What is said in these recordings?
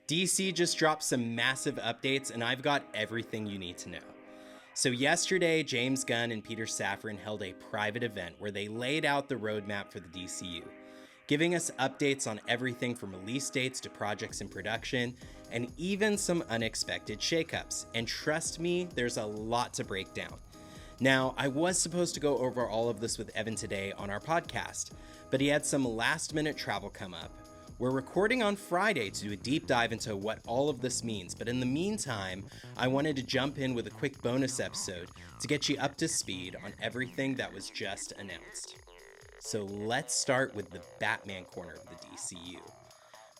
DC just dropped some massive updates, and I've got everything you need to know. So yesterday, James Gunn and Peter Safran held a private event where they laid out the roadmap for the DCU, giving us updates on everything from release dates to projects in production, and even some unexpected shakeups. And trust me, there's a lot to break down. Now, I was supposed to go over all of this with Evan today on our podcast, but he had some last-minute travel come up. We're recording on Friday to do a deep dive into what all of this means, but in the meantime, I wanted to jump in with a quick bonus episode to get you up to speed on everything that was just announced. So let's start with the Batman corner of the DCU,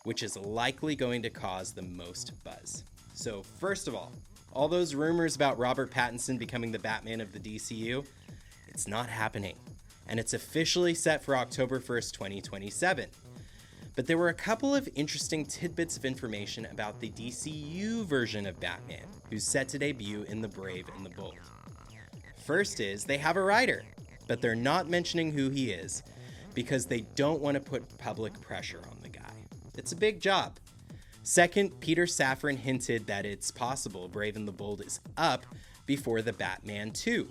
which is likely going to cause the most buzz. So first of all those rumors about Robert Pattinson becoming the Batman of the DCU, it's not happening, and it's officially set for October 1st, 2027. But there were a couple of interesting tidbits of information about the DCU version of Batman, who's set to debut in The Brave and the Bold. First is, they have a writer, but they're not mentioning who he is, because they don't want to put public pressure on the guy. It's a big job. Second, Peter Safran hinted that it's possible Brave and the Bold is up before the Batman 2.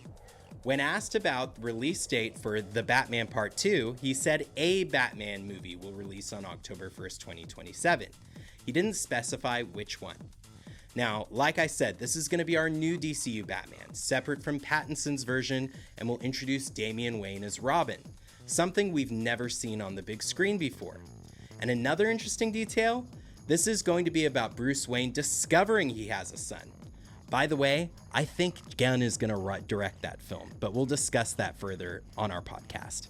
When asked about the release date for The Batman Part 2, he said a Batman movie will release on October 1st, 2027. He didn't specify which one. Now, like I said, this is going to be our new DCU Batman, separate from Pattinson's version, and will introduce Damian Wayne as Robin, something we've never seen on the big screen before. And another interesting detail, this is going to be about Bruce Wayne discovering he has a son. By the way, I think Gunn is going to direct that film, but we'll discuss that further on our podcast.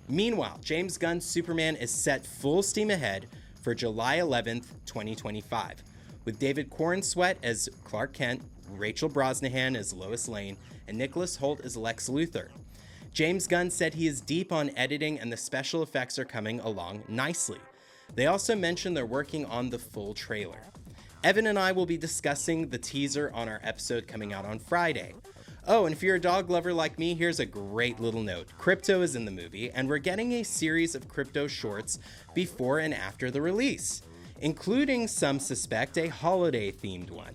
Meanwhile, James Gunn's Superman is set full steam ahead for July 11th, 2025, with David Corenswet as Clark Kent, Rachel Brosnahan as Lois Lane, and Nicholas Hoult as Lex Luthor. James Gunn said he is deep on editing and the special effects are coming along nicely. They also mentioned they're working on the full trailer. Evan and I will be discussing the teaser on our episode coming out on Friday. Oh, and if you're a dog lover like me, here's a great little note. Crypto is in the movie, and we're getting a series of Crypto shorts before and after the release, including, some suspect, a holiday-themed one.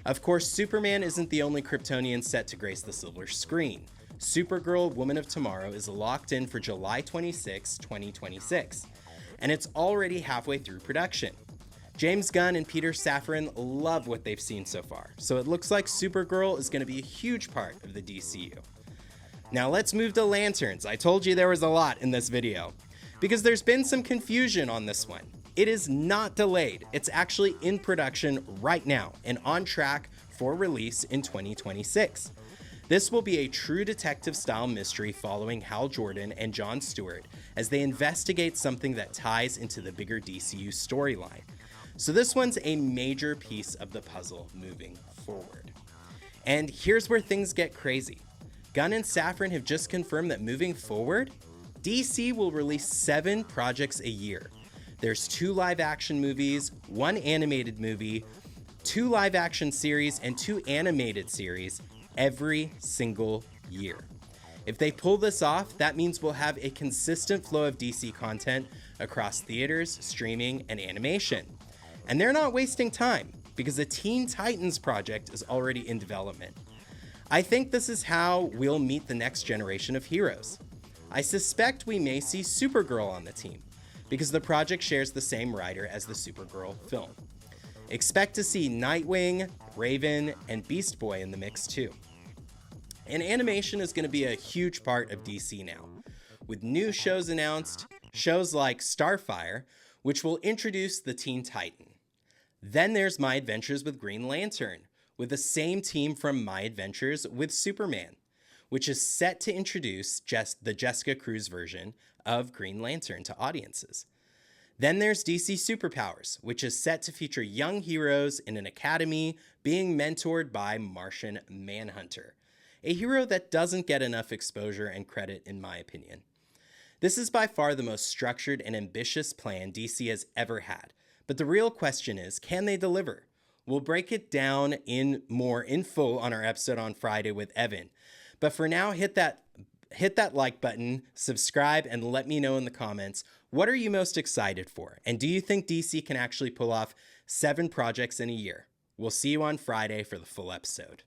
Of course, Superman isn't the only Kryptonian set to grace the silver screen. Supergirl, Woman of Tomorrow is locked in for July 26, 2026, and it's already halfway through production. James Gunn and Peter Safran love what they've seen so far, so it looks like Supergirl is going to be a huge part of the DCU. Now let's move to lanterns. I told you there was a lot in this video, because there's been some confusion on this one. It is not delayed, it's actually in production right now and on track for release in 2026. This will be a true detective-style mystery following Hal Jordan and John Stewart as they investigate something that ties into the bigger DCU storyline. So this one's a major piece of the puzzle moving forward. And here's where things get crazy. Gunn and Safran have just confirmed that moving forward, DC will release 7 projects a year. There's 2 live-action movies, 1 animated movie, 2 live-action series, and 2 animated series every single year. If they pull this off, that means we'll have a consistent flow of DC content across theaters, streaming, and animation. And they're not wasting time, because the Teen Titans project is already in development. I think this is how we'll meet the next generation of heroes. I suspect we may see Supergirl on the team, because the project shares the same writer as the Supergirl film. Expect to see Nightwing, Raven, and Beast Boy in the mix too. And animation is going to be a huge part of DC now, with new shows announced, shows like Starfire, which will introduce the Teen Titan. Then there's My Adventures with Green Lantern, with the same team from My Adventures with Superman, which is set to introduce the Jessica Cruz version of Green Lantern to audiences. Then there's DC Superpowers, which is set to feature young heroes in an academy being mentored by Martian Manhunter, a hero that doesn't get enough exposure and credit in my opinion. This is by far the most structured and ambitious plan DC has ever had. But the real question is, can they deliver? We'll break it down in full on our episode on Friday with Evan. But for now, hit that like button, subscribe, and let me know in the comments, what are you most excited for? And do you think DC can actually pull off 7 projects in a year. We'll see you on Friday for the full episode.